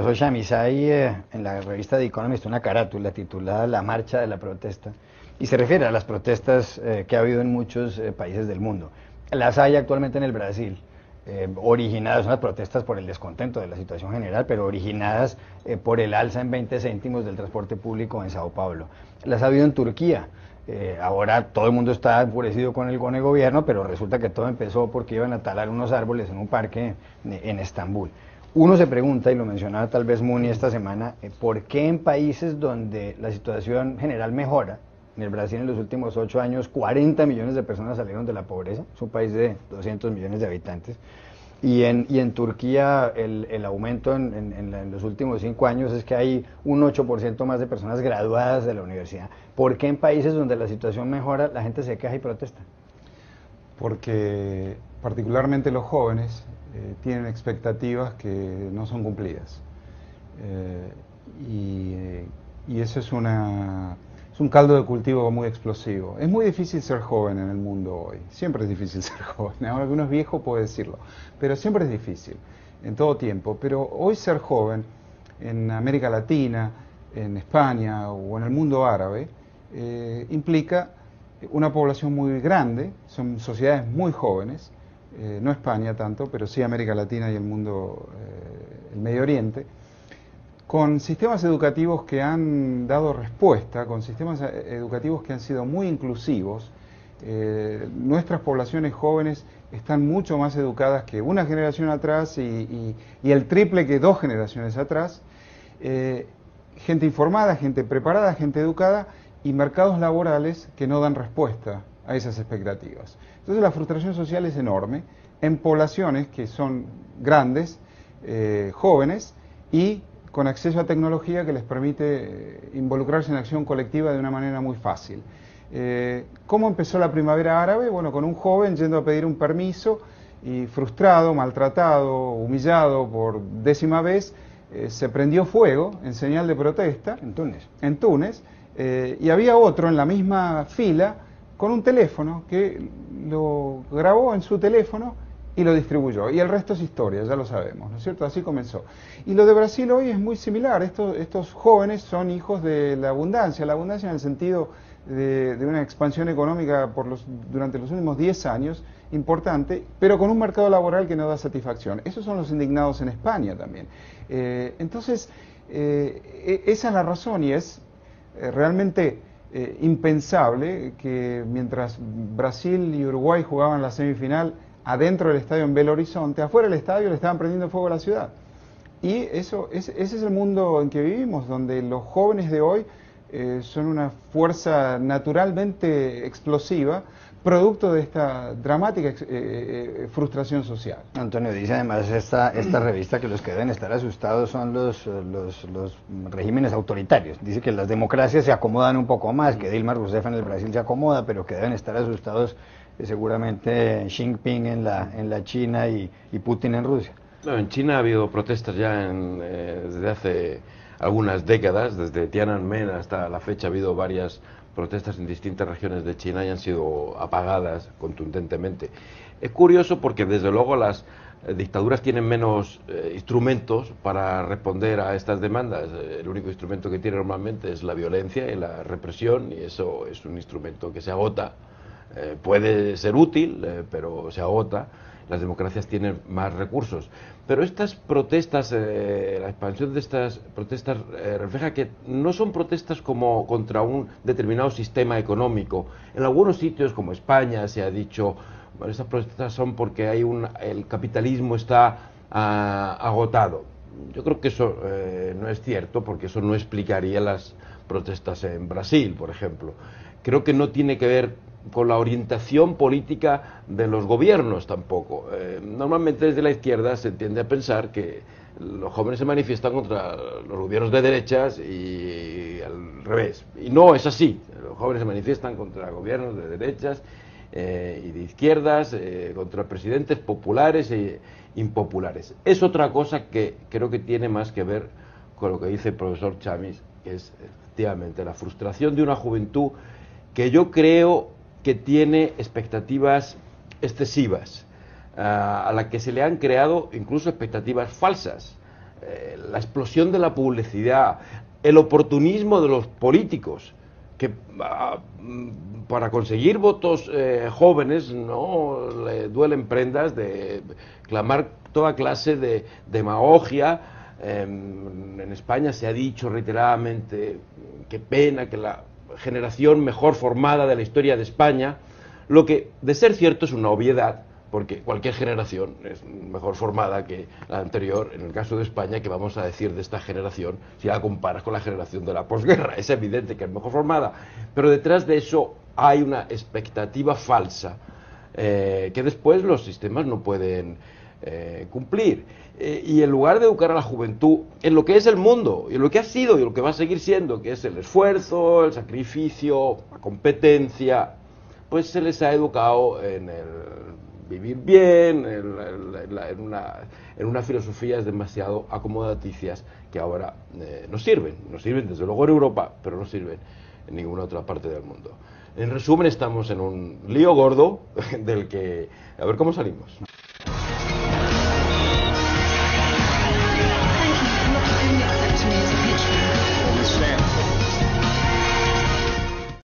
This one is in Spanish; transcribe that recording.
profesor Chamis, hay en la revista The Economist una carátula titulada La Marcha de la Protesta, y se refiere a las protestas que ha habido en muchos países del mundo. Las hay actualmente en el Brasil, originadas, unas protestas por el descontento de la situación general, pero originadas por el alza en 20 céntimos del transporte público en Sao Paulo. Las ha habido en Turquía. Ahora todo el mundo está enfurecido con el gobierno, pero resulta que todo empezó porque iban a talar unos árboles en un parque en Estambul. Uno se pregunta, y lo mencionaba tal vez Muni esta semana, ¿por qué en países donde la situación general mejora? En el Brasil en los últimos 8 años 40 millones de personas salieron de la pobreza, es un país de 200 millones de habitantes, y en Turquía el aumento en los últimos 5 años es que hay un 8% más de personas graduadas de la universidad. ¿Por qué en países donde la situación mejora la gente se queja y protesta? Porque particularmente los jóvenes tienen expectativas que no son cumplidas. Y eso es un caldo de cultivo muy explosivo. Es muy difícil ser joven en el mundo hoy. Siempre es difícil ser joven. Ahora que uno es viejo puede decirlo. Pero siempre es difícil, en todo tiempo. Pero hoy ser joven en América Latina, en España o en el mundo árabe, implica una población muy grande. Son sociedades muy jóvenes. No España tanto, pero sí América Latina y el mundo, el Medio Oriente, con sistemas educativos que han dado respuesta, con sistemas educativos que han sido muy inclusivos. Nuestras poblaciones jóvenes están mucho más educadas que una generación atrás y el triple que 2 generaciones atrás. Gente informada, gente preparada, gente educada y mercados laborales que no dan respuesta a esas expectativas. Entonces la frustración social es enorme en poblaciones que son grandes, jóvenes y con acceso a tecnología que les permite involucrarse en acción colectiva de una manera muy fácil. ¿Cómo empezó la primavera árabe? Bueno, con un joven yendo a pedir un permiso y frustrado, maltratado, humillado por 10ª vez, se prendió fuego en señal de protesta en Túnez, y había otro en la misma fila con un teléfono que lo grabó en su teléfono y lo distribuyó. Y el resto es historia, ya lo sabemos, ¿no es cierto? Así comenzó. Y lo de Brasil hoy es muy similar. Estos jóvenes son hijos de la abundancia en el sentido de una expansión económica durante los últimos 10 años importante, pero con un mercado laboral que no da satisfacción. Esos son los indignados en España también. Entonces, esa es la razón y es realmente impensable que mientras Brasil y Uruguay jugaban la semifinal adentro del estadio en Belo Horizonte, afuera del estadio le estaban prendiendo fuego a la ciudad. Y ese es el mundo en que vivimos, donde los jóvenes de hoy son una fuerza naturalmente explosiva, producto de esta dramática frustración social. Antonio, dice además esta revista que los que deben estar asustados son los regímenes autoritarios. Dice que las democracias se acomodan un poco más, que Dilma Rousseff en el Brasil se acomoda, pero que deben estar asustados seguramente Xi Jinping en la China y Putin en Rusia. No, en China ha habido protestas ya desde hace algunas décadas, desde Tiananmen hasta la fecha ha habido varias protestas en distintas regiones de China y han sido apagadas contundentemente. Es curioso porque desde luego las dictaduras tienen menos instrumentos para responder a estas demandas. El único instrumento que tiene normalmente es la violencia y la represión, y eso es un instrumento que se agota. Puede ser útil, pero se agota. Las democracias tienen más recursos. Pero estas protestas, la expansión de estas protestas refleja que no son protestas como contra un determinado sistema económico. En algunos sitios, como España, se ha dicho, bueno, estas protestas son porque el capitalismo está agotado. Yo creo que eso no es cierto, porque eso no explicaría las protestas en Brasil, por ejemplo. Creo que no tiene que ver con la orientación política de los gobiernos tampoco. Normalmente desde la izquierda se tiende a pensar que los jóvenes se manifiestan contra los gobiernos de derechas y al revés. Y no es así. Los jóvenes se manifiestan contra gobiernos de derechas y de izquierdas, contra presidentes populares e impopulares. Es otra cosa que creo que tiene más que ver con lo que dice el profesor Chamis, que es efectivamente la frustración de una juventud que yo creo que tiene expectativas excesivas, a la que se le han creado incluso expectativas falsas. la explosión de la publicidad, el oportunismo de los políticos, que para conseguir votos jóvenes no le duelen prendas de clamar toda clase de demagogia. En España se ha dicho reiteradamente, qué pena que la generación mejor formada de la historia de España, lo que de ser cierto es una obviedad, porque cualquier generación es mejor formada que la anterior. En el caso de España, ¿qué vamos a decir de esta generación si la comparas con la generación de la posguerra? Es evidente que es mejor formada, pero detrás de eso hay una expectativa falsa que después los sistemas no pueden cumplir. Y en lugar de educar a la juventud en lo que es el mundo, y en lo que ha sido y lo que va a seguir siendo, que es el esfuerzo, el sacrificio, la competencia, pues se les ha educado en el vivir bien, en una filosofía demasiado acomodaticias que ahora no sirven desde luego en Europa, pero no sirven en ninguna otra parte del mundo. En resumen, estamos en un lío gordo del que a ver cómo salimos.